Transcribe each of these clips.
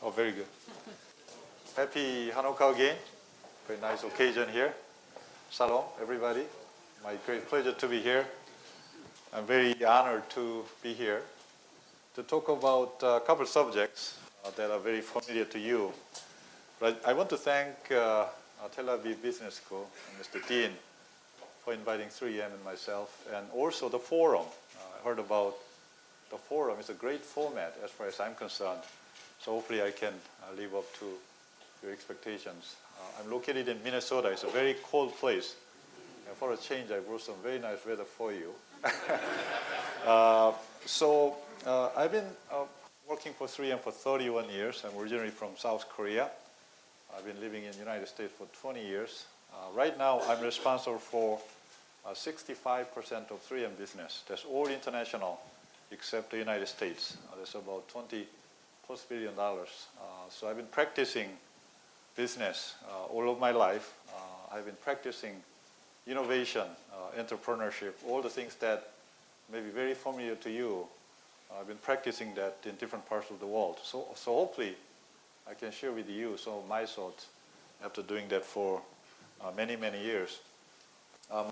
Oh, very good. Happy Hanukkah again. Very nice occasion here. Shalom, everybody. My great pleasure to be here. I'm very honored to be here to talk about a couple subjects that are very familiar to you. But I want to thank Tel Aviv Business School and Mr. Dean for inviting 3M and myself, and also the forum. I heard about the forum. It's a great format as far as I'm concerned. So hopefully I can live up to your expectations. I'm located in Minnesota. It's a very cold place. And for a change, I brought some very nice weather for you. I've been working for 3M for 31 years. I'm originally from South Korea. I've been living in the United States for 20 years. Right now, I'm responsible for 65% of 3M business. That's all international, except the United States. That's about $20+ billion. So I've been practicing business all of my life. I've been practicing innovation, entrepreneurship, all the things that may be very familiar to you. I've been practicing that in different parts of the world. So hopefully I can share with you some of my thoughts after doing that for many, many years.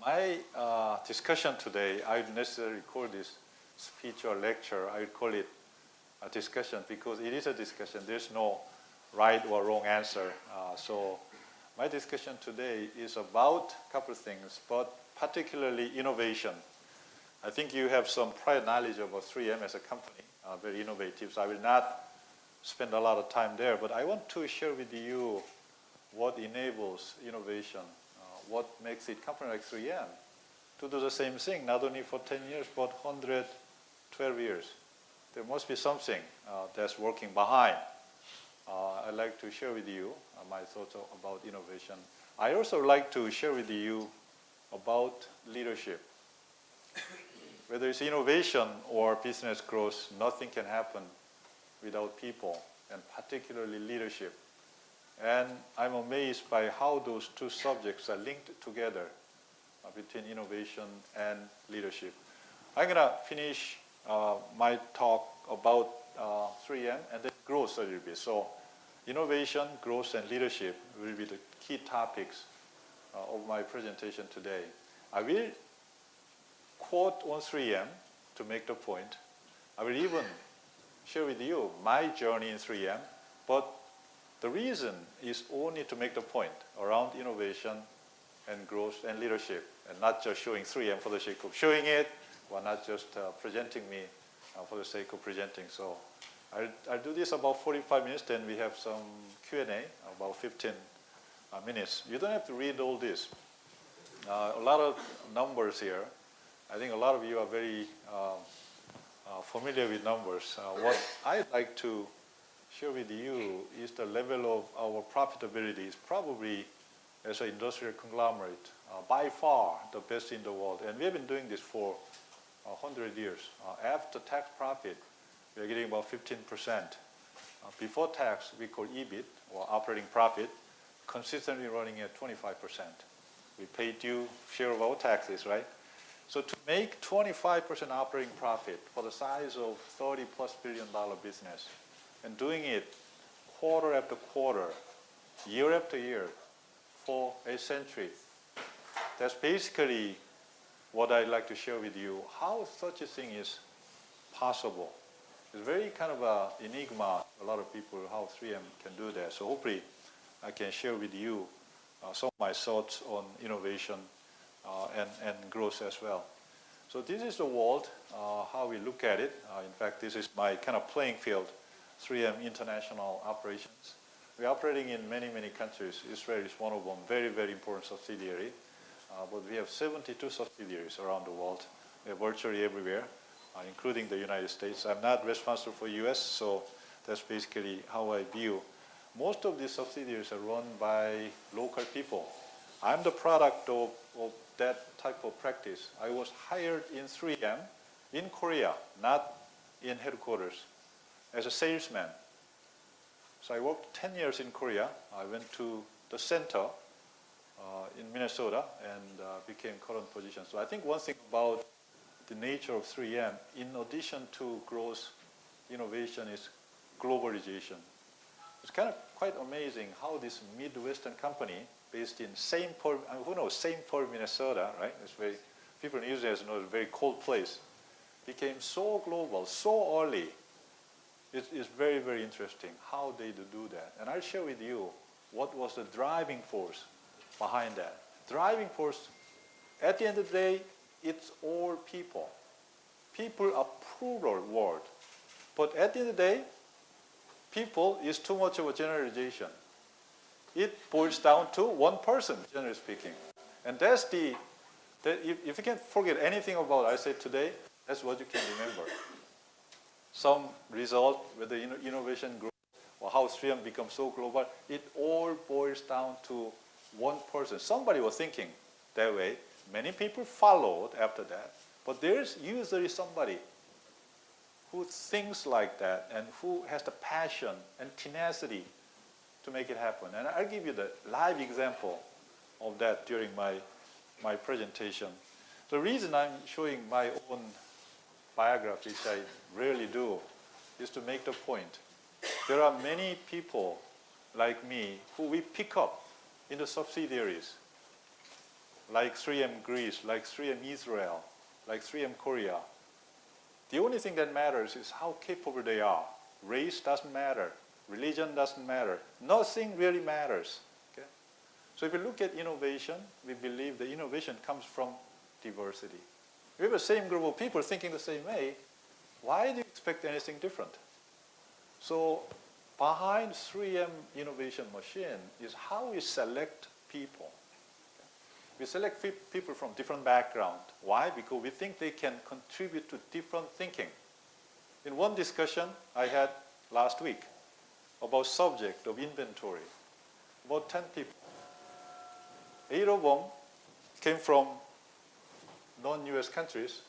My discussion today, I would necessarily call this speech or lecture. I would call it a discussion because it is a discussion. There's no right or wrong answer. So my discussion today is about a couple of things, but particularly innovation. I think you have some prior knowledge about 3M as a company, very innovative. So I will not spend a lot of time there, but I want to share with you what enables innovation, what makes it company like 3M to do the same thing, not only for 10 years, but 112 years. There must be something that's working behind. I'd like to share with you my thoughts about innovation. I also like to share with you about leadership. Whether it's innovation or business growth, nothing can happen without people, and particularly leadership. And I'm amazed by how those two subjects are linked together between innovation and leadership. I'm going to finish my talk about 3M and then growth a little bit. So innovation, growth, and leadership will be the key topics of my presentation today. I will quote on 3M to make the point. I will even share with you my journey in 3M, but the reason is only to make the point around innovation and growth and leadership, and not just showing 3M for the sake of showing it, or not just presenting me for the sake of presenting. So I'll do this about 45 minutes, then we have some Q&A, about 15 minutes. You don't have to read all this. A lot of numbers here. I think a lot of you are very familiar with numbers. What I'd like to share with you is the level of our profitability is probably, as an industrial conglomerate, by far the best in the world. And we have been doing this for 100 years. After tax profit, we're getting about 15%. Before tax, we call EBIT, or operating profit, consistently running at 25%. We pay due share of our taxes, right? So to make 25% operating profit for the size of $30+ billion business, and doing it quarter after quarter, year after year, for a century, that's basically what I'd like to share with you, how such a thing is possible. It's very kind of an enigma, a lot of people, how 3M can do that. So hopefully I can share with you some of my thoughts on innovation and growth as well. So this is the world, how we look at it. In fact, this is my kind of playing field, 3M International Operations. We're operating in many, many countries. Israel is one of them, very, very important subsidiary. But we have 72 subsidiaries around the world. They're virtually everywhere, including the United States. I'm not responsible for US, so that's basically how I view. Most of these subsidiaries are run by local people. I'm the product of that type of practice. I was hired in 3M in Korea, not in headquarters, as a salesman. So I worked 10 years in Korea. I went to the center in Minnesota and became current position. So I think one thing about the nature of 3M, in addition to growth, innovation is globalization. It's kind of quite amazing how this Midwestern company based in St. Paul, St. Paul, Minnesota, right? It's very, people in Israel know it's a very cold place. Became so global, so early. It's very, very interesting how they do that. And I'll share with you what was the driving force behind that. Driving force, at the end of the day, it's all people. People are plural word. But at the end of the day, people is too much of a generalization. It boils down to one person, generally speaking. And that's if you can't forget anything about I said today, that's what you can remember. Some result, whether innovation grows or how 3M becomes so global, it all boils down to one person. Somebody was thinking that way. Many people followed after that. But there's usually somebody who thinks like that and who has the passion and tenacity to make it happen. And I'll give you the live example of that during my presentation. The reason I'm showing my own biography, which I rarely do, is to make the point. There are many people like me who we pick up in the subsidiaries, like 3M Greece, like 3M Israel, like 3M Korea. The only thing that matters is how capable they are. Race doesn't matter. Religion doesn't matter. Nothing really matters. Okay? So if you look at innovation, we believe the innovation comes from diversity. We have the same group of people thinking the same way. Why do you expect anything different? So behind 3M innovation machine is how we select people. We select people from different background. Why? Because we think they can contribute to different thinking. In one discussion I had last week about subject of inventory, about 10 people. 8 of them came from non-US countries.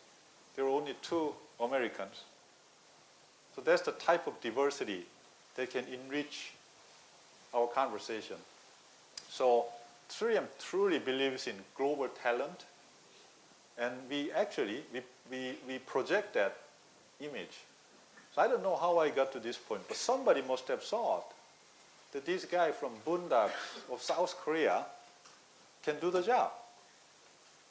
There were only 2 Americans. So that's the type of diversity that can enrich our conversation. So 3M truly believes in global talent, and we actually project that image. So I don't know how I got to this point, but somebody must have thought that this guy from boondocks of South Korea can do the job.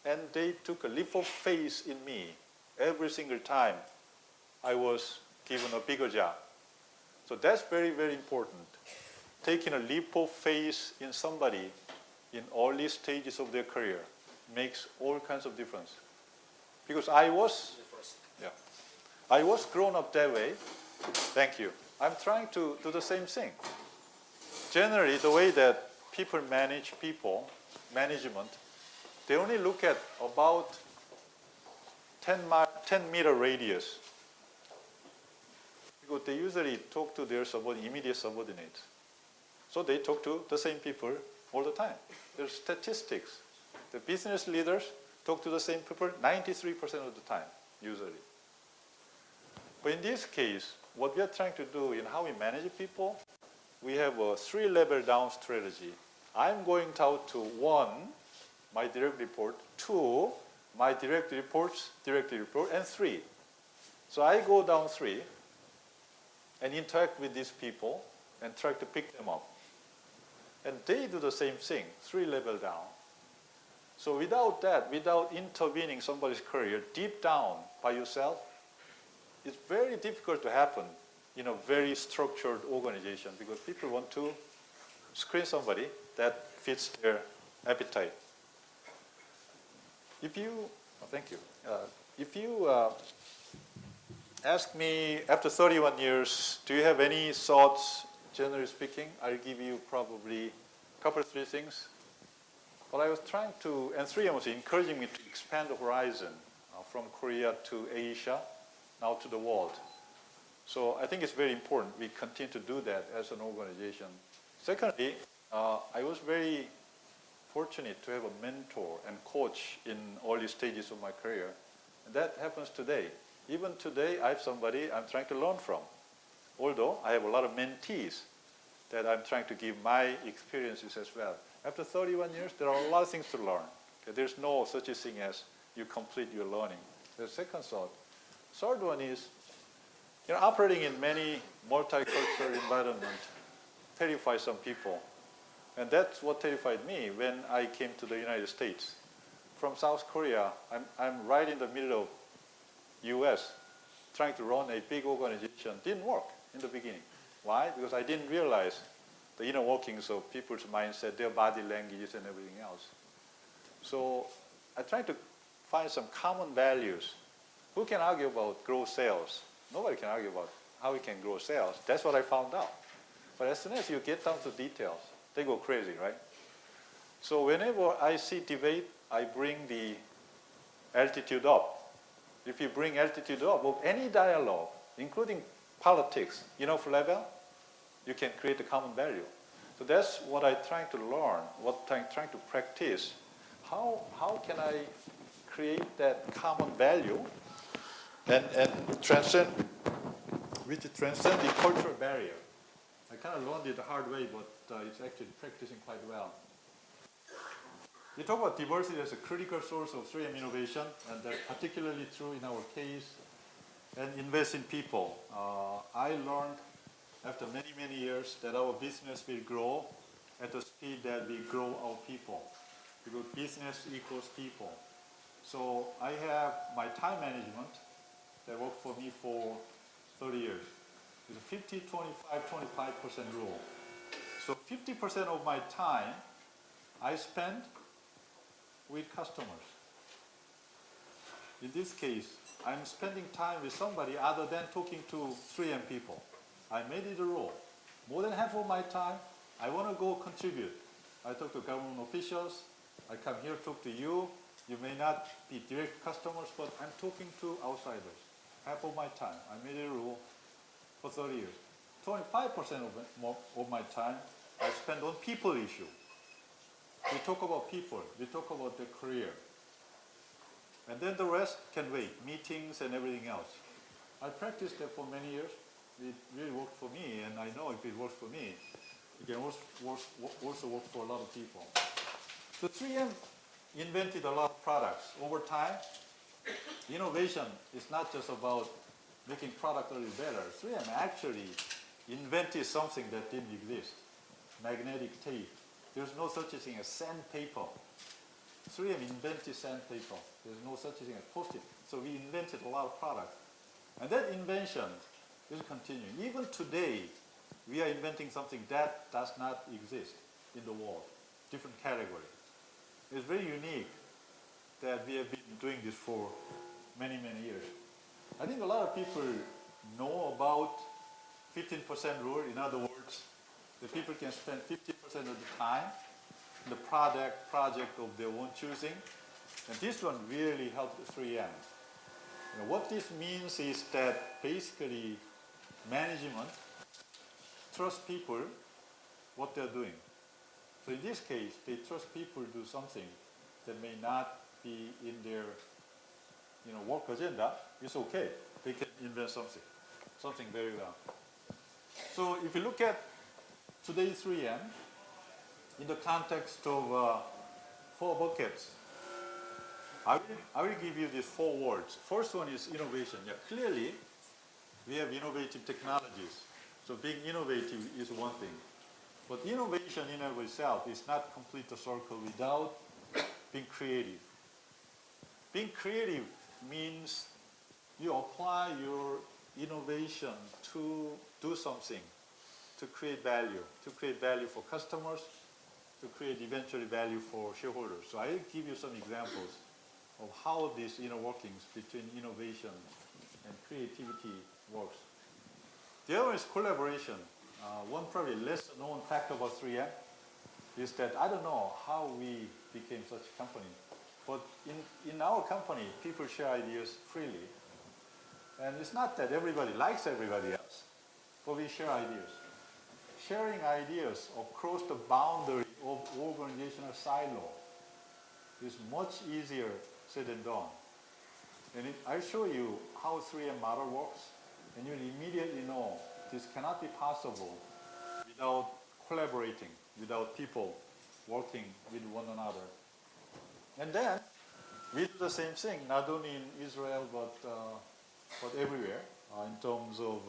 And they took a leap of faith in me every single time I was given a bigger job. So that's very, very important. Taking a leap of faith in somebody in early stages of their career makes all kinds of difference. Because I was grown up that way. Thank you. I'm trying to do the same thing. Generally, the way that people manage people, management, they only look at about 10-meter radius. Because they usually talk to their immediate subordinates. So they talk to the same people all the time. There's statistics. The business leaders talk to the same people 93% of the time, usually. But in this case, what we are trying to do in how we manage people, we have a 3-level down strategy. I'm going out to 1, my direct report, 2, my direct report, and 3. So I go down 3 and interact with these people and try to pick them up. And they do the same thing, 3 level down. So without that, without intervening somebody's career deep down by yourself, it's very difficult to happen in a very structured organization because people want to screen somebody that fits their appetite. If you ask me after 31 years, do you have any thoughts, generally speaking, I'll give you probably a couple of 3 things. But I was trying to, and 3M was encouraging me to expand the horizon from Korea to Asia, now to the world. So I think it's very important we continue to do that as an organization. Secondly, I was very fortunate to have a mentor and coach in early stages of my career. And that happens today. Even today, I have somebody I'm trying to learn from. Although I have a lot of mentees that I'm trying to give my experiences as well. After 31 years, there are a lot of things to learn. Okay? There's no such a thing as you complete your learning. The second thought. Third one is, Operating in many multicultural environments terrifies some people. And that's what terrified me when I came to the United States. From South Korea, I'm right in the middle of US, trying to run a big organization. Didn't work in the beginning. Why? Because I didn't realize the inner workings of people's mindset, their body languages, and everything else. So I tried to find some common values. Who can argue about grow sales? Nobody can argue about how we can grow sales. That's what I found out. But as soon as you get down to details, they go crazy, right? So whenever I see debate, I bring the altitude up. If you bring altitude up of any dialogue, including politics, enough level, you can create a common value. So that's what I'm trying to learn, what I'm trying to practice. How can I create that common value and transcend the cultural barrier? I kind of learned it the hard way, but it's actually practicing quite well. We talk about diversity as a critical source of 3M innovation, and that's particularly true in our case, and invest in people. I learned after many, many years that our business will grow at the speed that we grow our people, because business equals people. So I have my time management that worked for me for 30 years. It's a 50, 25, 25% rule. So 50% of my time I spend with customers. In this case, I'm spending time with somebody other than talking to 3M people. I made it a rule. More than half of my time, I want to go contribute. I talk to government officials. I come here to talk to you. You may not be direct customers, but I'm talking to outsiders. Half of my time. I made it a rule for 30 years. 25% of my time I spend on people issue. We talk about people. We talk about their career. And then the rest can wait, meetings and everything else. I practiced that for many years. It really worked for me, and I know if it works for me, it can also work for a lot of people. So 3M invented a lot of products. Over time, innovation is not just about making product a little better. 3M actually invented something that didn't exist. Magnetic tape. There's no such thing as sandpaper. 3M invented sandpaper. There's no such thing as Post-it. So we invented a lot of products. And that invention is continuing. Even today, we are inventing something that does not exist in the world. Different category. It's very unique that we have been doing this for many, many years. I think a lot of people know about 15% rule. In other words, the people can spend 50% of the time in the project of their own choosing. And this one really helped 3M. What this means is that basically management trusts people what they're doing. So in this case, they trust people to do something that may not be in their work agenda. It's okay. They can invent something very well. So if you look at today's 3M, in the context of 4 buckets, I will give you these 4 words. First one is innovation. Yeah, clearly, we have innovative technologies. So being innovative is one thing. But innovation in and of itself is not complete the circle without being creative. Being creative means you apply your innovation to do something, to create value for customers, to create eventually value for shareholders. So I'll give you some examples of how this inner workings between innovation and creativity works. The other is collaboration. One probably less known fact about 3M is that I don't know how we became such a company, but in our company, people share ideas freely. And it's not that everybody likes everybody else, but we share ideas. Sharing ideas across the boundary of organizational silo is much easier said than done. And I'll show you how 3M model works, and you'll immediately know this cannot be possible without collaborating, without people working with one another. And then we do the same thing, not only in Israel but everywhere. in terms of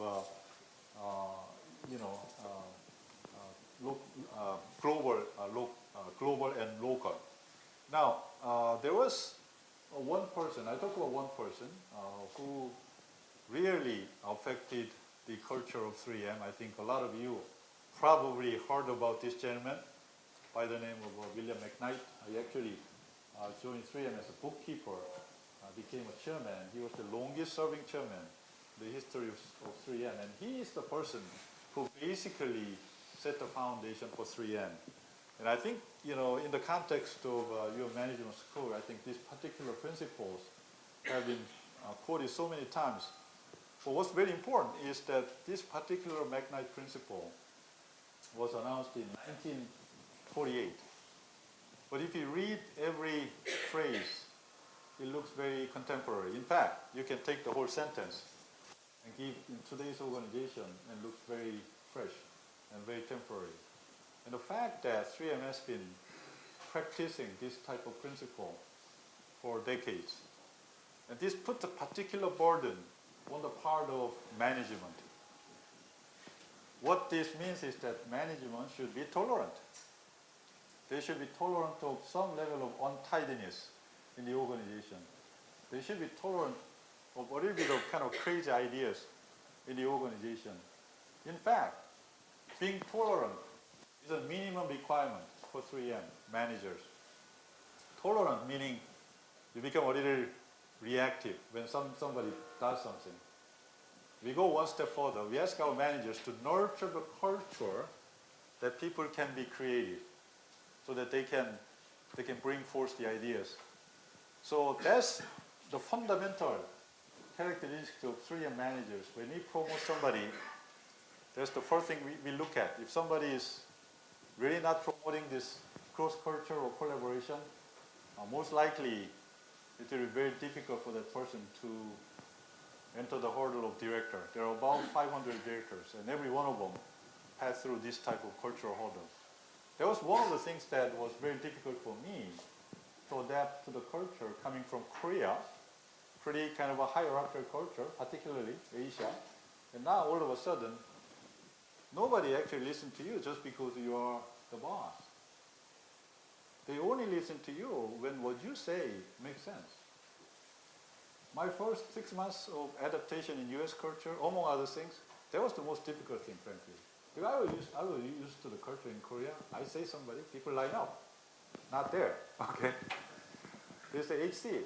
you know global and local. Now there was one person. I talk about one person who really affected the culture of 3M. I think a lot of you probably heard about this gentleman by the name of William McKnight. I actually joined 3M as a bookkeeper, became a chairman. He was the longest serving chairman in the history of 3M. And he is the person who basically set the foundation for 3M. And I think, you know, in the context of your management school, I think these particular principles have been quoted so many times. But what's very important is that this particular McKnight principle was announced in 1948. But if you read every phrase, it looks very contemporary. In fact, you can take the whole sentence and give in today's organization and looks very fresh and very temporary. And the fact that 3M has been practicing this type of principle for decades, and this puts a particular burden on the part of management. What this means is that management should be tolerant. They should be tolerant of some level of untidiness in the organization. They should be tolerant of a little bit of kind of crazy ideas in the organization. In fact, being tolerant is a minimum requirement for 3M managers. Tolerant meaning you become a little reactive when somebody does something. We go one step further. We ask our managers to nurture the culture that people can be creative so that they can bring forth the ideas. So that's the fundamental characteristic of 3M managers. When we promote somebody, that's the first thing we look at. If somebody is really not promoting this cross-culture or collaboration, most likely it will be very difficult for that person to enter the hurdle of director. There are about 500 directors, and every one of them passed through this type of cultural hurdle. That was one of the things that was very difficult for me to adapt to the culture coming from Korea, pretty kind of a hierarchical culture, particularly Asia. And now all of a sudden, nobody actually listens to you just because you are the boss. They only listen to you when what you say makes sense. My first 6 months of adaptation in US culture, among other things, that was the most difficult thing, frankly. Because I was used to the culture in Korea. I say somebody, people line up. Not there, okay? They say, HC,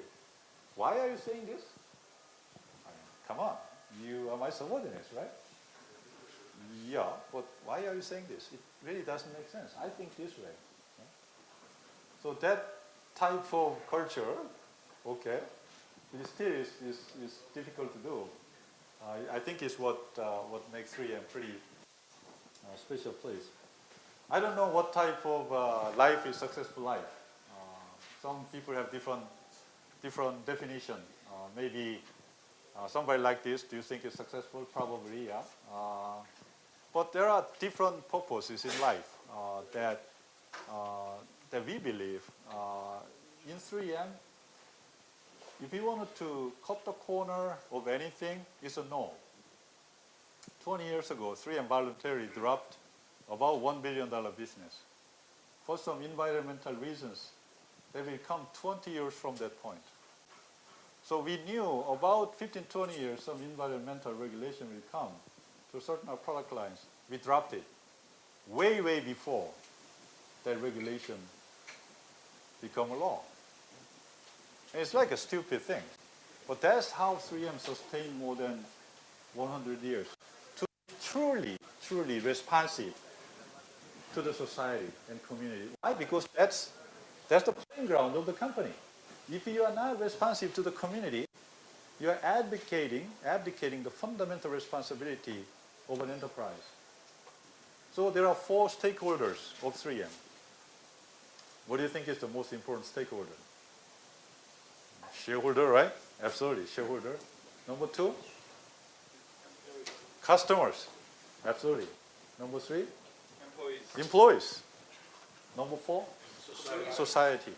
why are you saying this? I mean, come on, you are my subordinates, right? Yeah, but why are you saying this? It really doesn't make sense. I think this way. So that type of culture, okay, it still is difficult to do. I think is what makes 3M pretty special place. I don't know what type of life is successful life. Some people have different definition. Maybe somebody like this, do you think is successful? Probably, yeah. But there are different purposes in life that we believe. In 3M, if you wanted to cut the corner of anything, it's a no. 20 years ago, 3M voluntarily dropped about $1 billion business. For some environmental reasons, they will come 20 years from that point. So we knew about 15, 20 years some environmental regulation will come to certain product lines. We dropped it way, way before that regulation become a law. And it's like a stupid thing. But that's how 3M sustained more than 100 years. To be truly, truly responsive to the society and community. Why? Because that's the playing ground of the company. If you are not responsive to the community, you are abdicating the fundamental responsibility of an enterprise. So there are 4 stakeholders of 3M. What do you think is the most important stakeholder? Shareholder, right? Absolutely, shareholder. Number 2? Customers. Absolutely. Number 3? Employees. Number 4? Society.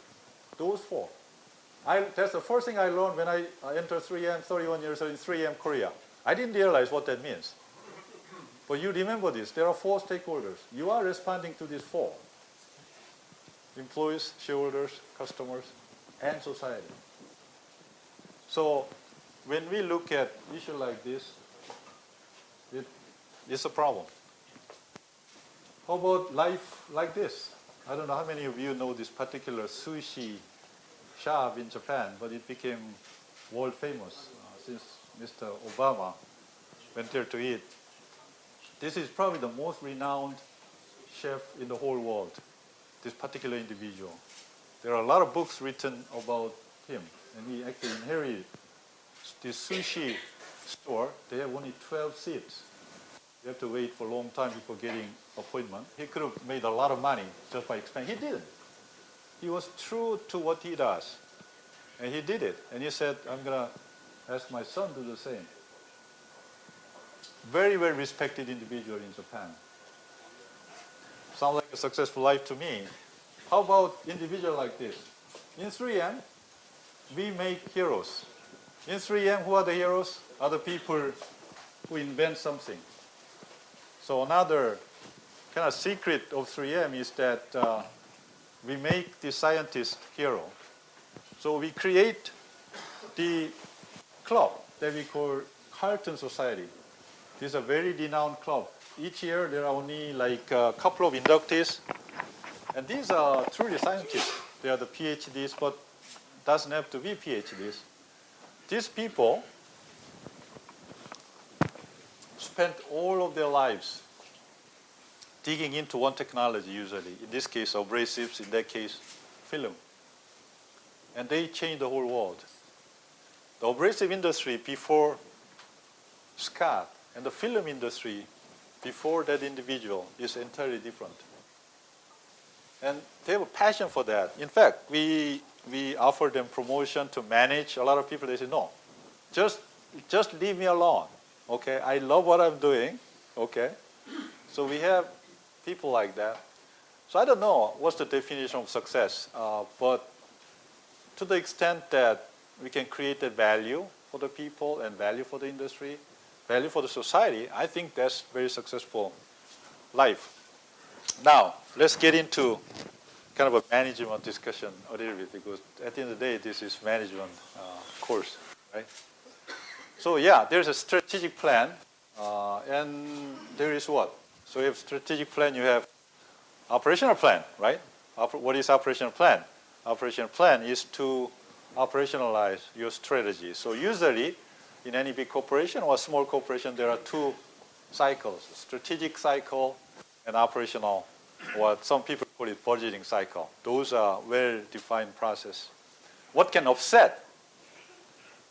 Those 4. That's the first thing I learned when I entered 3M 31 years ago in 3M Korea. I didn't realize what that means. But you remember this. There are 4 stakeholders. You are responding to these 4. Employees, shareholders, customers, and society. So when we look at issue like this, it's a problem. How about life like this? I don't know how many of you know this particular sushi shop in Japan, but it became world famous since Mr. Obama went there to eat. This is probably the most renowned chef in the whole world, this particular individual. There are a lot of books written about him, and he actually inherited this sushi store. They have only 12 seats. You have to wait for a long time before getting appointment. He could have made a lot of money just by expanding. He didn't. He was true to what he does. And he did it. And he said, I'm going to ask my son to do the same. Very, very respected individual in Japan. Sounds like a successful life to me. How about individual like this? In 3M, we make heroes. In 3M, who are the heroes? Are the people who invent something. So another kind of secret of 3M is that we make the scientist hero. So we create the club that we call Carlton Society. This is a very renowned club. Each year there are only like a couple of inductees. And these are truly scientists. They are the PhDs, but doesn't have to be PhDs. These people spent all of their lives digging into one technology usually. In this case, abrasives, in that case, film. And they changed the whole world. The abrasive industry before Scott and the film industry before that individual is entirely different. And they have a passion for that. In fact, we offer them promotion to manage. A lot of people, they say, no, just leave me alone. Okay, I love what I'm doing. Okay, so we have people like that. So I don't know what's the definition of success, but to the extent that we can create that value for the people and value for the industry, value for the society, I think that's very successful life. Now, let's get into kind of a management discussion a little bit, because at the end of the day, this is management course, right? So yeah, there's a strategic plan, and there is what? So you have strategic plan, you have operational plan, right? What is operational plan? Operational plan is to operationalize your strategy. So usually, in any big corporation or small corporation, there are 2 cycles, strategic cycle and operational, what some people call it budgeting cycle. Those are well-defined process. What can offset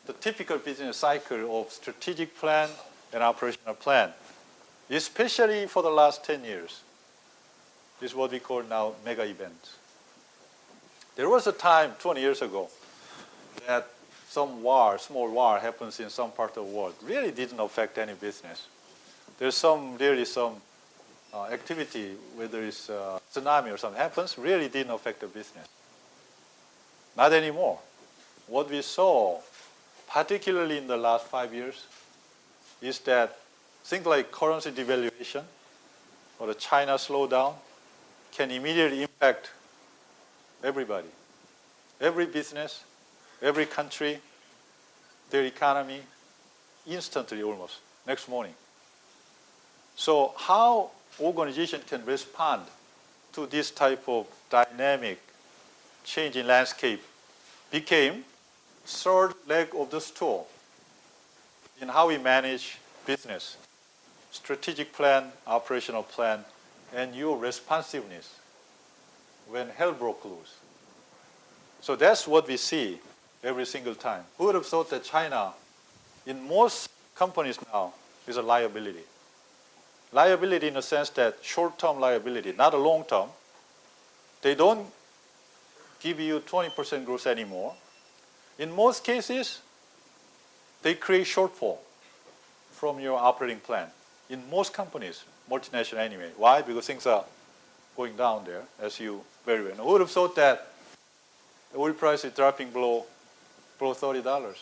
the typical business cycle of strategic plan and operational plan, especially for the last 10 years, is what we call now mega events. There was a time 20 years ago that some war, small war happens in some part of the world, really didn't affect any business. There's really some activity, whether it's tsunami or something happens, really didn't affect the business. Not anymore. What we saw, particularly in the last 5 years, is that things like currency devaluation or the China slowdown can immediately impact everybody. Every business, every country, their economy, instantly almost, next morning. So how organization can respond to this type of dynamic change in landscape became third leg of the stool in how we manage business. Strategic plan, operational plan, and your responsiveness when hell broke loose. So that's what we see every single time. Who would have thought that China, in most companies now, is a liability? Liability in the sense that short-term liability, not a long-term. They don't give you 20% growth anymore. In most cases, they create shortfall from your operating plan. In most companies, multinational anyway. Why? Because things are going down there, as you very well know. Who would have thought that the oil price is dropping below $30?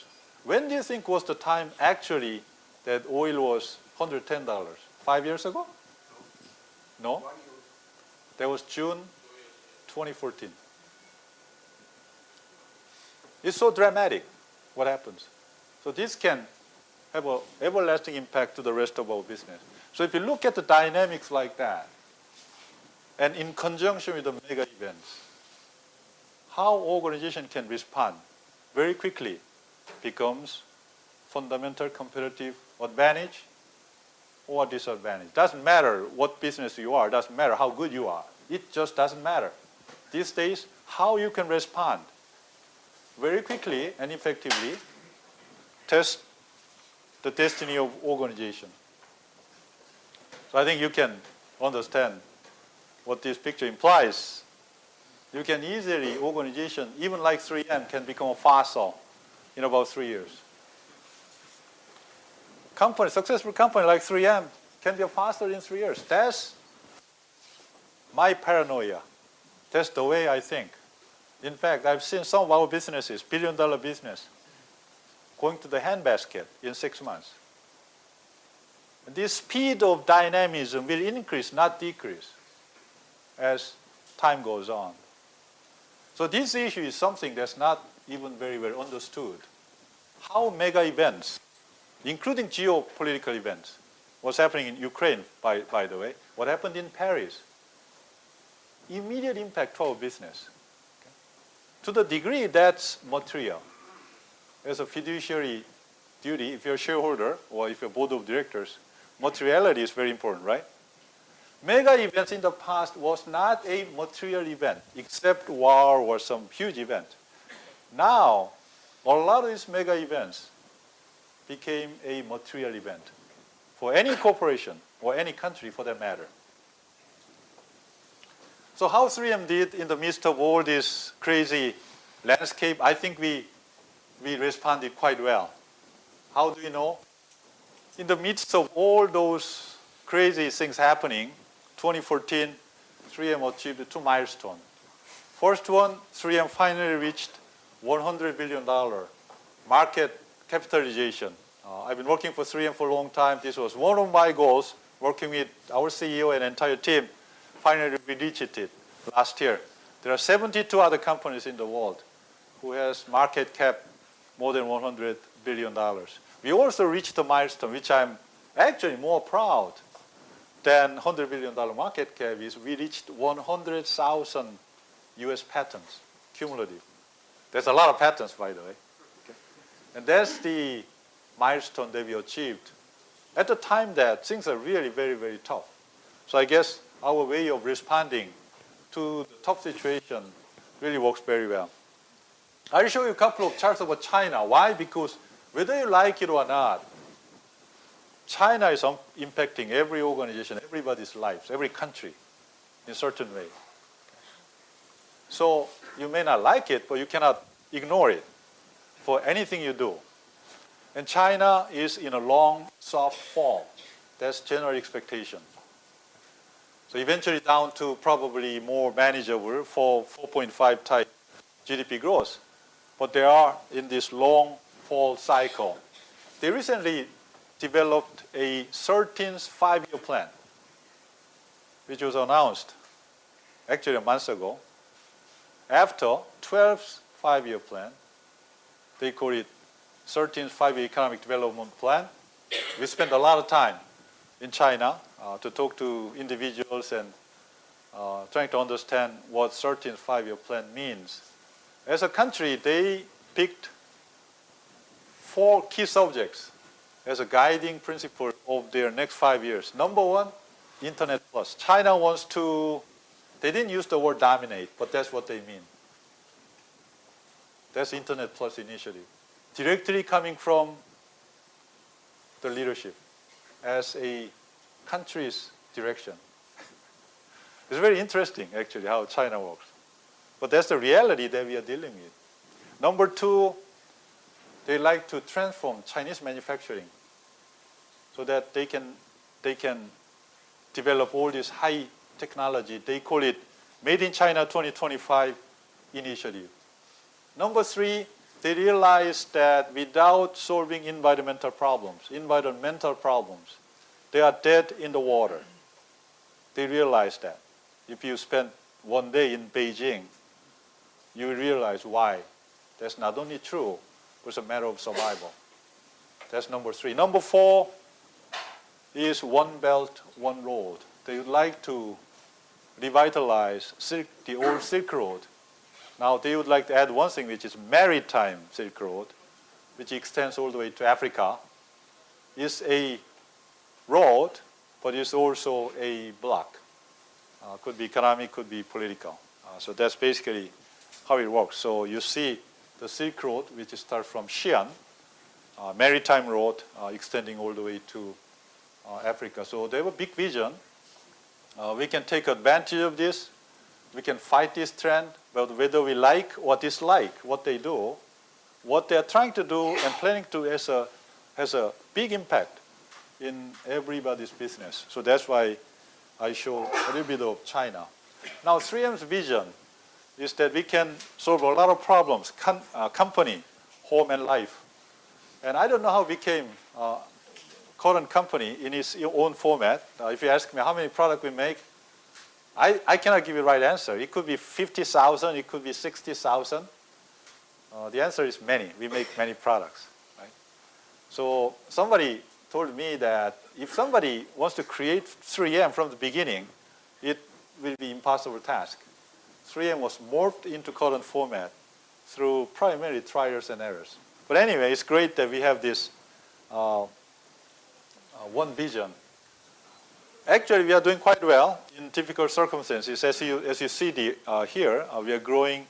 When do you think was the time actually that oil was $110. 5 years ago? No? That was June 2014. It's so dramatic what happens. So this can have an everlasting impact to the rest of our business. So if you look at the dynamics like that, and in conjunction with the mega events, how organization can respond very quickly becomes fundamental competitive advantage or disadvantage. Doesn't matter what business you are, doesn't matter how good you are. It just doesn't matter. These days, how you can respond very quickly and effectively test the destiny of organization. So I think you can understand what this picture implies. You can easily, organization, even like 3M, can become a fossil in about 3 years. Company, successful company like 3M can be a fossil in 3 years. That's my paranoia. That's the way I think. In fact, I've seen some of our businesses, billion-dollar business, going to the handbasket in 6 months. And this speed of dynamism will increase, not decrease, as time goes on. So this issue is something that's not even very well understood. How mega events, including geopolitical events, what's happening in Ukraine, by the way, what happened in Paris, immediate impact to our business. Okay? To the degree that's material. As a fiduciary duty, if you're a shareholder or if you're a board of directors, materiality is very important, right? Mega events in the past was not a material event, except war or some huge event. Now, a lot of these mega events became a material event for any corporation or any country for that matter. So how 3M did in the midst of all this crazy landscape, I think we responded quite well. How do you know? In the midst of all those crazy things happening, 2014, 3M achieved 2 milestones. First one, 3M finally reached $100 billion market capitalization. I've been working for 3M for a long time. This was one of my goals, working with our CEO and entire team. Finally, we reached it last year. There are 72 other companies in the world who has market cap more than $100 billion. We also reached the milestone, which I'm actually more proud than $100 billion market cap, is we reached 100,000 US patents, cumulative. There's a lot of patents, by the way. Okay. And that's the milestone that we achieved at the time that things are really very, very tough. So I guess our way of responding to the tough situation really works very well. I'll show you a couple of charts about China. Why? Because whether you like it or not, China is impacting every organization, everybody's lives, every country in a certain way. So you may not like it, but you cannot ignore it for anything you do. And China is in a long, soft fall. That's general expectation. So eventually down to probably more manageable for 4.5 type GDP growth. But they are in this long fall cycle. They recently developed a 13th five-year plan, which was announced actually a month ago. After 12th five-year plan, they call it 13th five-year economic development plan. We spent a lot of time in China to talk to individuals and trying to understand what 13th five-year plan means. As a country, they picked 4 key subjects as a guiding principle of their next 5 years. Number one, Internet Plus. China wants to, they didn't use the word dominate, but that's what they mean. That's Internet Plus initiative. Directly coming from the leadership as a country's direction. It's very interesting, actually, how China works. But that's the reality that we are dealing with. Number two, they like to transform Chinese manufacturing so that they can develop all this high technology. They call it Made in China 2025 initiative. Number three, they realized that without solving environmental problems, they are dead in the water. They realized that. If you spend one day in Beijing, you will realize why. That's not only true, but it's a matter of survival. That's number 3. Number 4 is one belt, one road. They would like to revitalize the old Silk Road. Now they would like to add one thing, which is maritime Silk Road, which extends all the way to Africa. It's a road, but it's also a block. Could be economic, could be political. So that's basically how it works. So you see the Silk Road, which starts from Shin, maritime road extending all the way to Africa. So they have a big vision. We can take advantage of this. We can fight this trend, but whether we like or dislike what they do, what they're trying to do and planning to has a big impact in everybody's business. So that's why I show a little bit of China. Now 3M's vision is that we can solve a lot of problems, company, home, and life. And I don't know how it became current company in its own format. If you ask me how many products we make, I cannot give you the right answer. It could be 50,000, it could be 60,000. The answer is many. We make many products, right? So somebody told me that if somebody wants to create 3M from the beginning, it will be an impossible task. 3M was morphed into current format through primarily trials and errors. But anyway, it's great that we have this one vision. Actually, we are doing quite well in difficult circumstances. As you see here, we are growing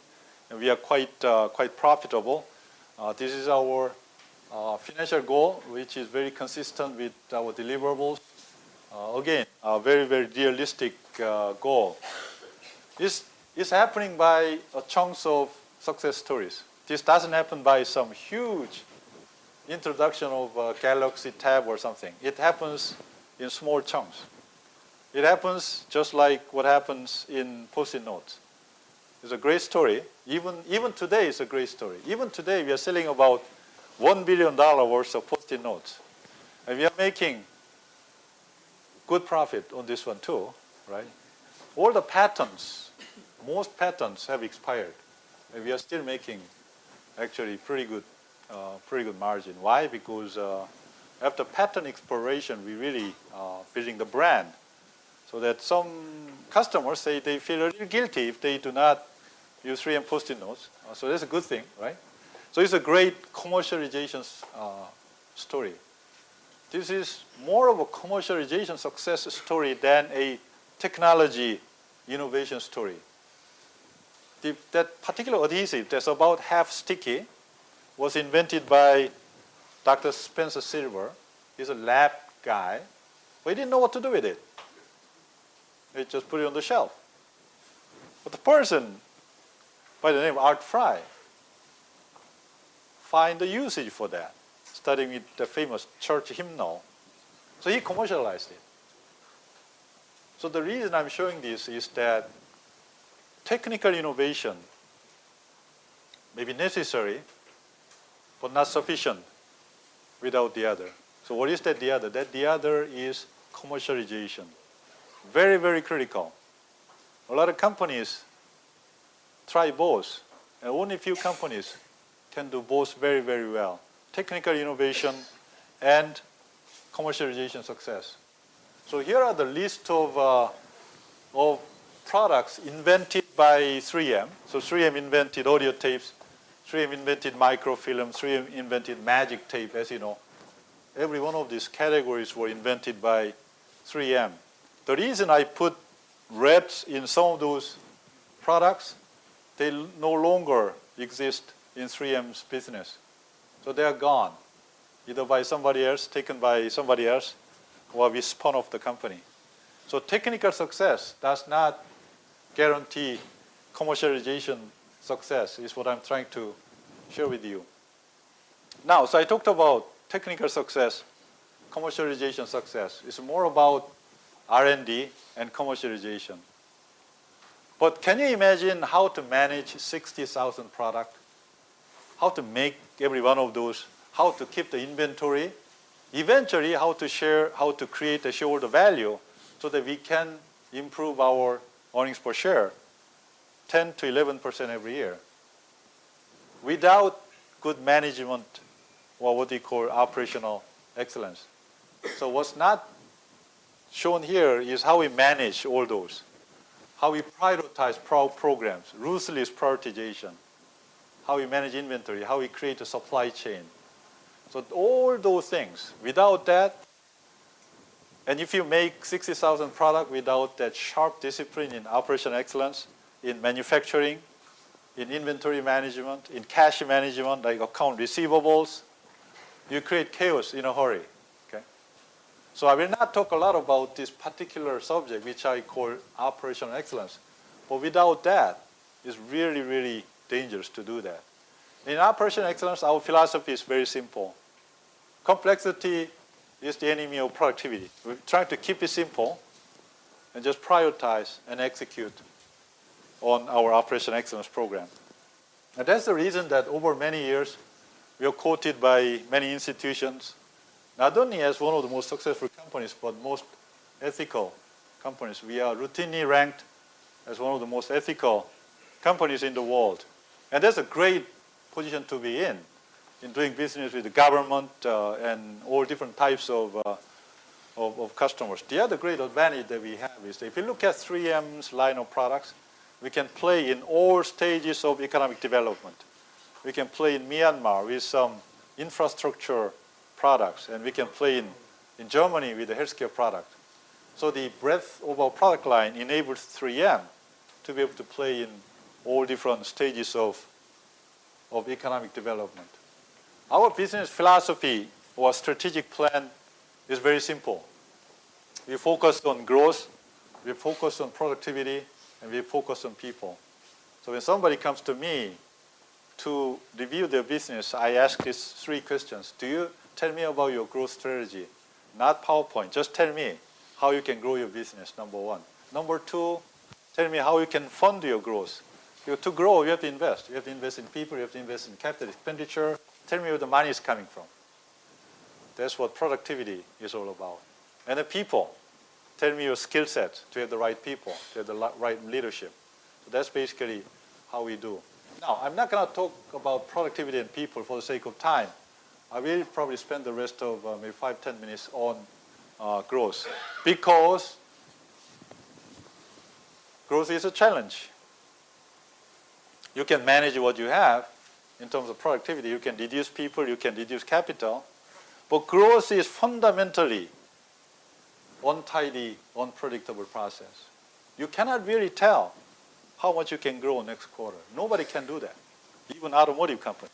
and we are quite profitable. This is our financial goal, which is very consistent with our deliverables. Again, a very, very realistic goal. This is happening by chunks of success stories. This doesn't happen by some huge introduction of a Galaxy Tab or something. It happens in small chunks. It happens just like what happens in Post-it notes. It's a great story. Even today, it's a great story. Even today, we are selling about $1 billion worth of Post-it notes. And we are making good profit on this one too, right? All the patents, most patents have expired. And we are still making actually pretty good margin. Why? Because after patent expiration, we really building the brand. So that some customers say they feel a little guilty if they do not use 3M Post-it notes. So that's a good thing, right? So it's a great commercialization story. This is more of a commercialization success story than a technology innovation story. That particular adhesive that's about half sticky was invented by Dr. Spencer Silver. He's a lab guy, but he didn't know what to do with it. He just put it on the shelf. But the person by the name of Art Fry find the usage for that, starting with the famous church hymnal. So he commercialized it. So the reason I'm showing this is that technical innovation may be necessary, but not sufficient without the other. So what is that the other? That the other is commercialization. Very, very critical. A lot of companies try both, and only a few companies can do both very, very well. Technical innovation and commercialization success. So here are the list of products invented by 3M. So 3M invented audio tapes, 3M invented microfilm, 3M invented magic tape, as you know. Every one of these categories were invented by 3M. The reason I put reds in some of those products, they no longer exist in 3M's business. So they are gone, either by somebody else, taken by somebody else, or we spun off the company. So technical success does not guarantee commercialization success, is what I'm trying to share with you. Now, so I talked about technical success, commercialization success. It's more about R&D and commercialization. But can you imagine how to manage 60,000 products? how to make every one of those, how to keep the inventory, eventually how to share, how to create a shareholder value so that we can improve our earnings per share 10 to 11% every year. Without good management, or what we call operational excellence. So what's not shown here is how we manage all those, how we prioritize programs, ruthless prioritization, how we manage inventory, how we create a supply chain. So all those things, without that, and if you make 60,000 products without that sharp discipline in operational excellence, in manufacturing, in inventory management, in cash management, like account receivables, you create chaos in a hurry. Okay? So I will not talk a lot about this particular subject, which I call operational excellence. But without that, it's really, really dangerous to do that. In operational excellence, our philosophy is very simple. Complexity is the enemy of productivity. We're trying to keep it simple and just prioritize and execute on our operational excellence program. And that's the reason that over many years, we are quoted by many institutions, not only as one of the most successful companies, but most ethical companies. We are routinely ranked as one of the most ethical companies in the world. And that's a great position to be in doing business with the government and all different types of customers. The other great advantage that we have is that if you look at 3M's line of products, we can play in all stages of economic development. We can play in Myanmar with some infrastructure products, and we can play in Germany with a healthcare product. So the breadth of our product line enables 3M to be able to play in all different stages of economic development. Our business philosophy or strategic plan is very simple. We focus on growth, we focus on productivity, and we focus on people. So when somebody comes to me to review their business, I ask these 3 questions. Do you tell me about your growth strategy? Not PowerPoint. Just tell me how you can grow your business, number 1. Number 2, tell me how you can fund your growth. Because to grow, you have to invest. You have to invest in people. You have to invest in capital expenditure. Tell me where the money is coming from. That's what productivity is all about. And the people. Tell me your skill set to have the right people, to have the right leadership. So that's basically how we do. Now, I'm not going to talk about productivity and people for the sake of time. I will probably spend the rest of maybe 5-10 minutes on growth, because growth is a challenge. You can manage what you have in terms of productivity. You can reduce people, you can reduce capital, but growth is fundamentally untidy, unpredictable process. You cannot really tell how much you can grow next quarter. Nobody can do that, even automotive companies.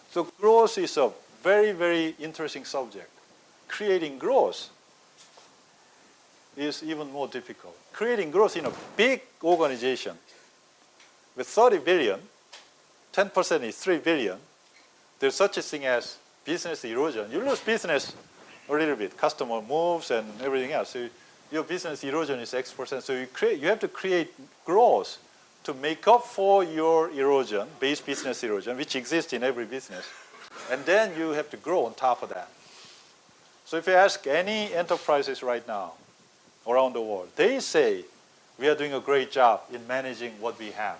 So growth is a very, very interesting subject. Creating growth is even more difficult. Creating growth in a big organization with 30 billion, 10% is 3 billion, there's such a thing as business erosion. You lose business a little bit. Customer moves and everything else. So your business erosion is X%. So you have to create growth to make up for your erosion, base business erosion, which exists in every business. And then you have to grow on top of that. So if you ask any enterprises right now around the world, they say we are doing a great job in managing what we have.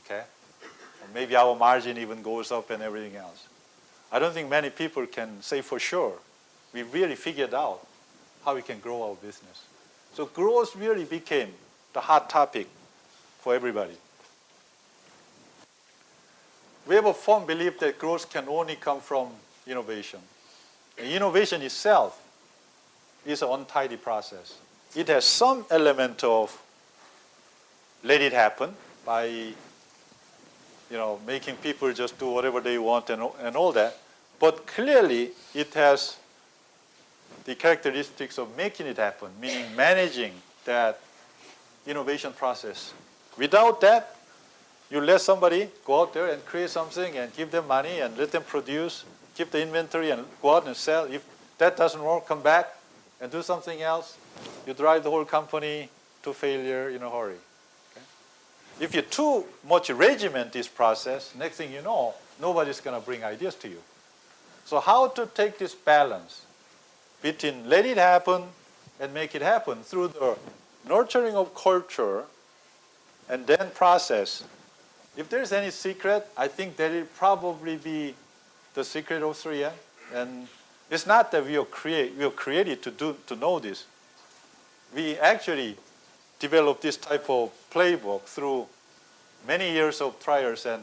Okay? Or maybe our margin even goes up and everything else. I don't think many people can say for sure we really figured out how we can grow our business. So growth really became the hot topic for everybody. We have a firm belief that growth can only come from innovation. And innovation itself is an untidy process. It has some element of let it happen by making people just do whatever they want and all that. But clearly it has the characteristics of making it happen, meaning managing that innovation process. Without that, you let somebody go out there and create something and give them money and let them produce, keep the inventory and go out and sell. If that doesn't work, come back and do something else. You drive the whole company to failure in a hurry. Okay? If you too much regiment this process, next thing you know, nobody's going to bring ideas to you. So how to take this balance between let it happen and make it happen through the nurturing of culture and then process. If there's any secret, I think that will probably be the secret of 3M. And it's not that we are created to know this. We actually developed this type of playbook through many years of trials and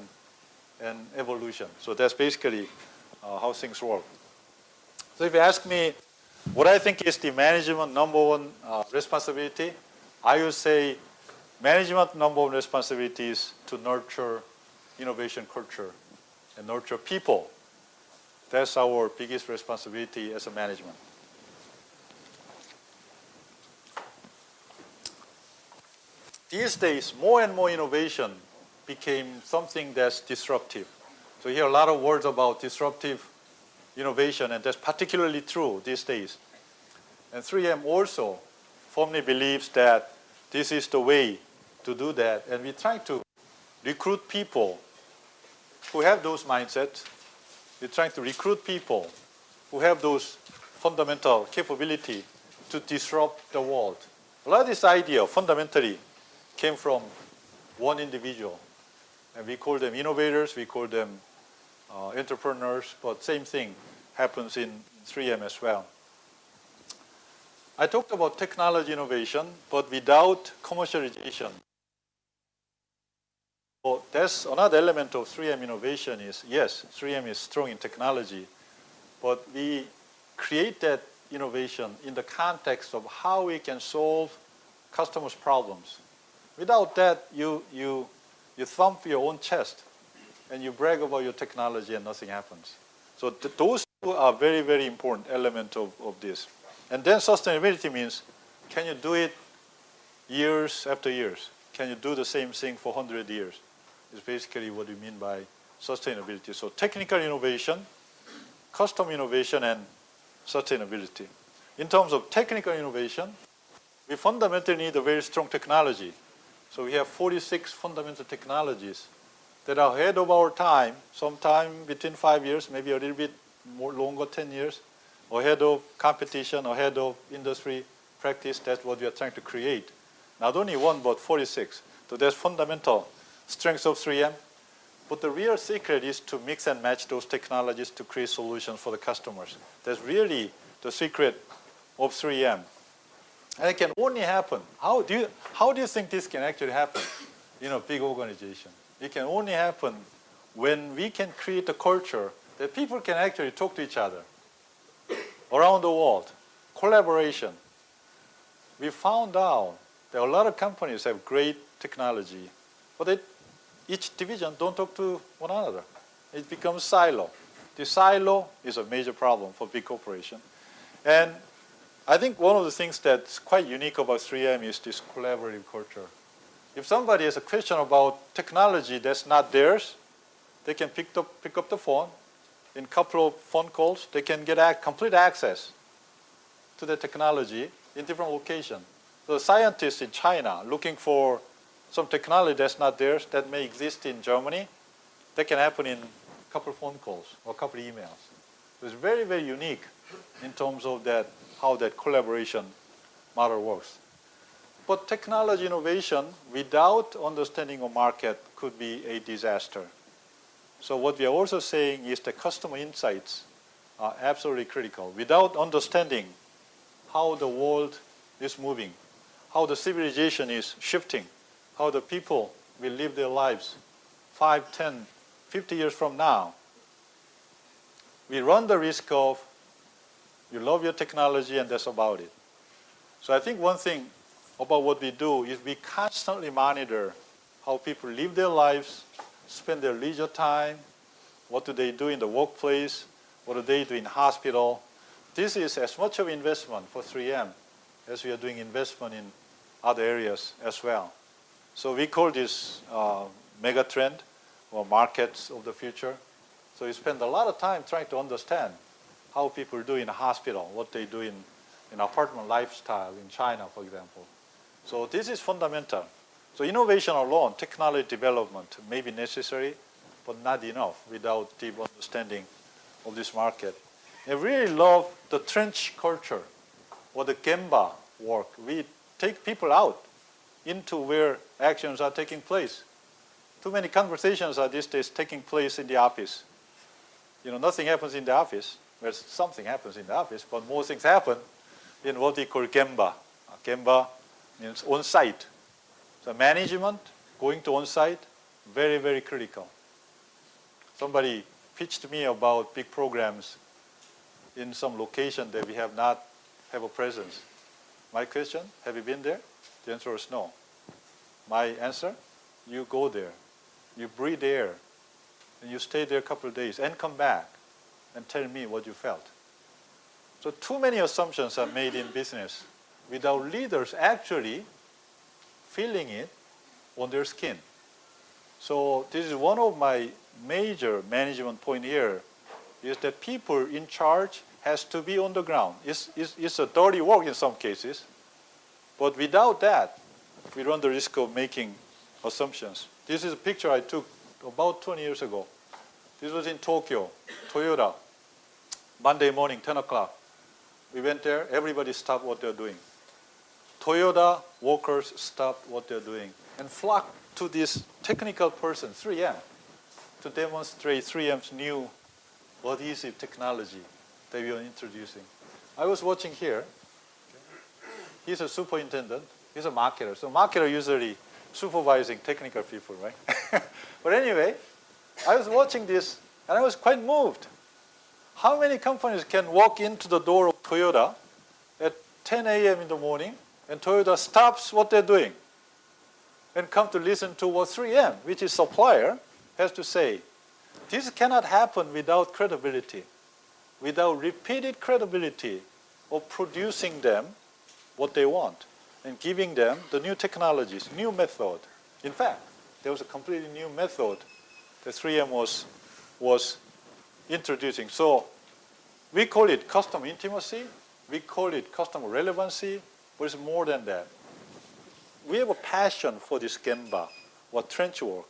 evolution. So that's basically how things work. So if you ask me what I think is the management number one responsibility, I would say management number one responsibility is to nurture innovation culture and nurture people. That's our biggest responsibility as a management. These days, more and more innovation became something that's disruptive. So you hear a lot of words about disruptive innovation, and that's particularly true these days. And 3M also firmly believes that this is the way to do that, and we try to recruit people who have those mindsets. We're trying to recruit people who have those fundamental capability to disrupt the world. A lot of this idea fundamentally came from one individual. And we call them innovators, we call them entrepreneurs, but same thing happens in 3M as well. I talked about technology innovation, but without commercialization. So that's another element of 3M innovation is, yes, 3M is strong in technology, but we create that innovation in the context of how we can solve customers' problems. Without that, you thump your own chest and you brag about your technology and nothing happens. So those two are very, very important element of this. And then sustainability means, can you do it years after years? Can you do the same thing for 100 years? Is basically what we mean by sustainability. So technical innovation, custom innovation, and sustainability. In terms of technical innovation, we fundamentally need a very strong technology. So we have 46 fundamental technologies that are ahead of our time, sometime between 5 years, maybe a little bit more longer, 10 years, ahead of competition, ahead of industry practice. That's what we are trying to create. Not only one, but 46. So that's fundamental strengths of 3M. But the real secret is to mix and match those technologies to create solutions for the customers. That's really the secret of 3M. And it can only happen. How do you think this can actually happen in a big organization? It can only happen when we can create a culture that people can actually talk to each other around the world. Collaboration. We found out that a lot of companies have great technology, but each division don't talk to one another. It becomes silo. The silo is a major problem for big corporation. And I think one of the things that's quite unique about 3M is this collaborative culture. If somebody has a question about technology that's not theirs, they can pick up the phone. In a couple of phone calls, they can get complete access to the technology in different locations. So scientists in China looking for some technology that's not theirs, that may exist in Germany, that can happen in a couple of phone calls or a couple of emails. So it's very, very unique in terms of that, how that collaboration model works. But technology innovation without understanding of market could be a disaster. So what we are also saying is that customer insights are absolutely critical. Without understanding how the world is moving, how the civilization is shifting, how the people will live their lives 5, 10, 50 years from now, we run the risk of you love your technology and that's about it. So I think one thing about what we do is we constantly monitor how people live their lives, spend their leisure time, what do they do in the workplace, what do they do in hospital. This is as much of investment for 3M as we are doing investment in other areas as well. So we call this mega trend or markets of the future. So we spend a lot of time trying to understand how people do in a hospital, what they do in apartment lifestyle in China, for example. So this is fundamental. So innovation alone, technology development may be necessary, but not enough without deep understanding of this market. I really love the trench culture or the Gemba work. We take people out into where actions are taking place. Too many conversations are these days taking place in the office. Nothing happens in the office. Well, something happens in the office, but most things happen in what we call Gemba. Gemba means on-site. So management going to on-site, very, very critical. Somebody pitched me about big programs in some location that we have not have a presence. My question, have you been there? The answer is no. My answer, you go there, you breathe air, and you stay there a couple of days and come back and tell me what you felt. So too many assumptions are made in business without leaders actually feeling it on their skin. So this is one of my major management point here, is that people in charge has to be on the ground. It's a dirty work in some cases, but without that, we run the risk of making assumptions. This is a picture I took about 20 years ago. This was in Tokyo, Toyota, Monday morning, 10 o'clock. We went there, everybody stopped what they're doing. Toyota workers stopped what they're doing and flocked to this technical person, 3M, to demonstrate 3M's new adhesive technology that we are introducing. I was watching here. He's a superintendent. He's a marketer. So marketer usually supervising technical people, right? But anyway, I was watching this and I was quite moved. How many companies can walk into the door of Toyota at 10 a.m. in the morning and Toyota stops what they're doing and come to listen to what 3M, which is supplier, has to say? This cannot happen without credibility, without repeated credibility of producing them what they want and giving them the new technologies, new method. In fact, there was a completely new method that 3M was introducing. So we call it customer intimacy, we call it customer relevancy, but it's more than that. We have a passion for this Gemba or trench work.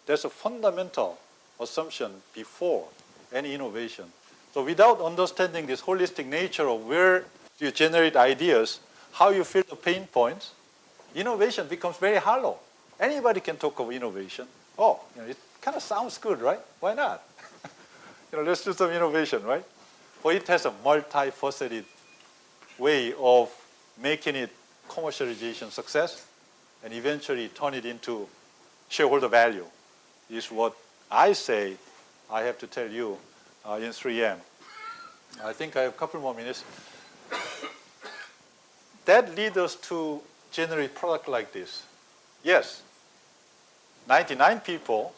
There's a fundamental assumption before any innovation. So without understanding this holistic nature of where you generate ideas, how you feel the pain points, innovation becomes very hollow. Anybody can talk of innovation. Oh, it kind of sounds good, right? Why not? Let's do some innovation, right? But it has a multifaceted way of making it commercialization success and eventually turn it into shareholder value is what I say I have to tell you in 3M. I think I have a couple more minutes. That leads us to generate product like this. Yes, 99 people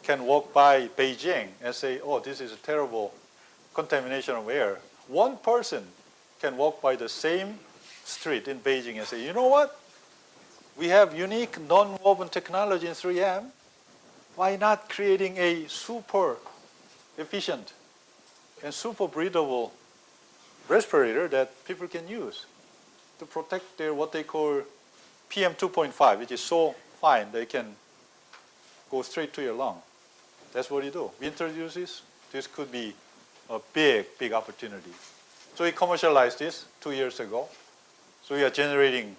can walk by Beijing and say, oh, this is a terrible contamination of air. One person can walk by the same street in Beijing and say, you know what? We have unique non-woven technology in 3M. Why not creating a super efficient and super breathable respirator that people can use to protect their what they call PM 2.5, which is so fine they can go straight to your lung. That's what you do. We introduce this. This could be a big, big opportunity. So we commercialized this 2 years ago. So we are generating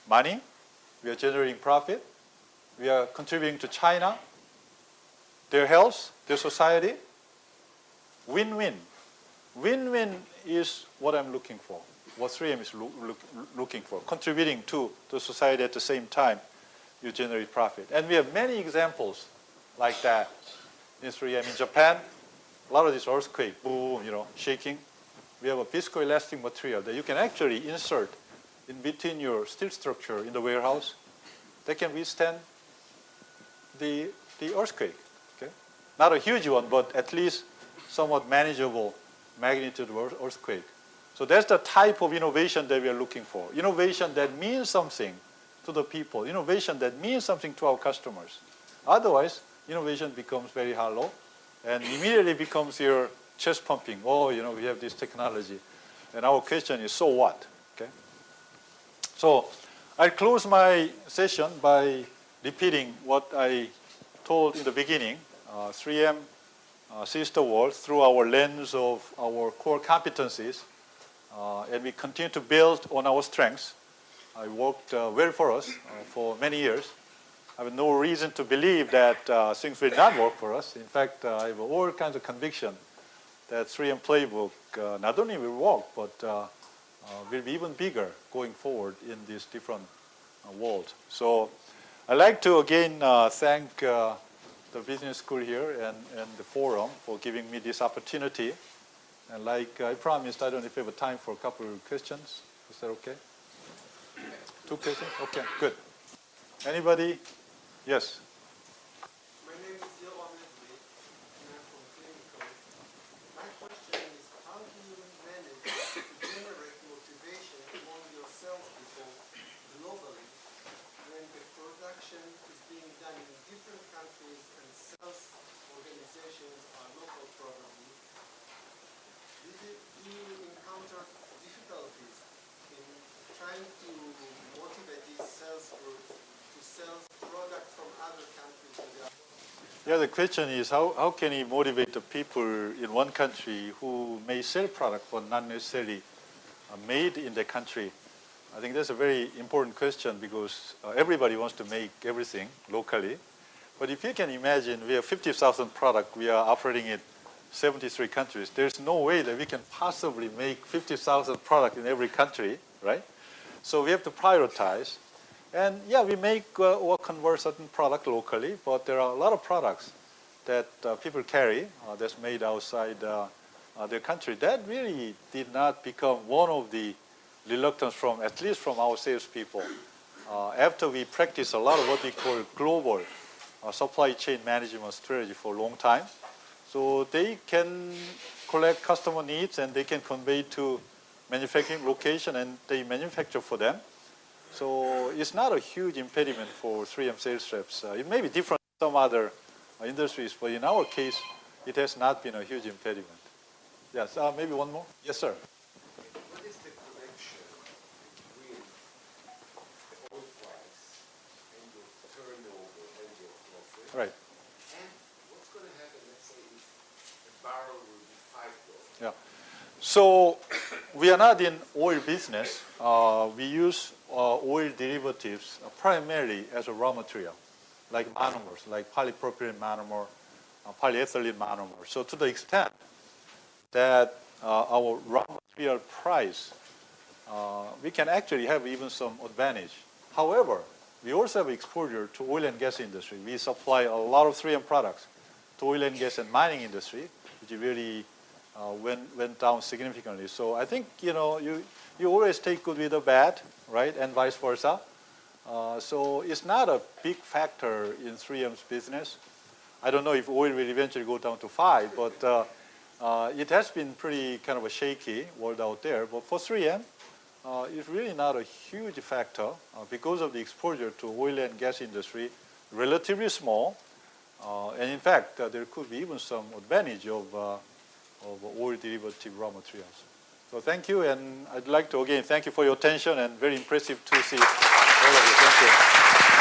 money. We are generating profit. We are contributing to China, their health, their society. Win-win. Win-win is what I'm looking for, what 3M is looking for, contributing to the society at the same time you generate profit. And we have many examples like that in 3M. In Japan, a lot of this earthquake, boom, shaking. We have a viscoelastic material that you can actually insert in between your steel structure in the warehouse that can withstand the earthquake. Okay? Not a huge one, but at least somewhat manageable magnitude of earthquake. So that's the type of innovation that we are looking for. Innovation that means something to the people. Innovation that means something to our customers. Otherwise, innovation becomes very hollow and immediately becomes your chest pumping. Oh, we have this technology. And our question is, so what? Okay? So I'll close my session by repeating what I told in the beginning. 3M sees the world through our lens of our core competencies, and we continue to build on our strengths. I worked well for us for many years. I have no reason to believe that things will not work for us. In fact, I have all kinds of conviction that 3M playbook not only will work, but will be even bigger going forward in this different world. So I'd like to again thank the business school here and the forum for giving me this opportunity. And like I promised, I don't know if you have time for a couple of questions. Is that okay? 2 questions? Okay, good. Anybody? Yes. My name is Cheol, and I'm from Clinical. My question is, how do you manage to generate motivation among your salespeople globally when the production is being done in different countries and sales organizations are local probably? Do you encounter difficulties in trying to motivate these sales groups to sell products from other countries? Yeah, the question is how can you motivate the people in one country who may sell product but not necessarily made in the country? I think that's a very important question because everybody wants to make everything locally. But if you can imagine, we have 50,000 products, we are operating in 73 countries. There's no way that we can possibly make 50,000 products in every country, right? So we have to prioritize. And yeah, we make or convert certain product locally, but there are a lot of products that people carry that's made outside their country. That really did not become one of the reluctance from, at least from our salespeople. After we practice a lot of what we call global supply chain management strategy for a long time, so they can collect customer needs and they can convey to manufacturing location and they manufacture for them. So it's not a huge impediment for 3M sales reps. It may be different in some other industries, but in our case, it has not been a huge impediment. Yes, maybe one more? Yes, sir. What is the connection between the oil price and your turnover and your profit? Right. And what's going to happen, let's say, if a barrel will be $5? Yeah. So we are not in oil business. We use oil derivatives primarily as a raw material, like monomers, like polypropylene monomer, polyethylene monomer. So to the extent that our raw material price, we can actually have even some advantage. However, we also have exposure to oil and gas industry. We supply a lot of 3M products to oil and gas and mining industry, which really went down significantly. So I think, you always take good with the bad, right, and vice versa. So it's not a big factor in 3M's business. I don't know if oil will eventually go down to 5, but it has been pretty kind of a shaky world out there. But for 3M, it's really not a huge factor because of the exposure to oil and gas industry, relatively small. And in fact, there could be even some advantage of oil derivative raw materials. So thank you, and I'd like to again thank you for your attention, and very impressive to see all of you. Thank you.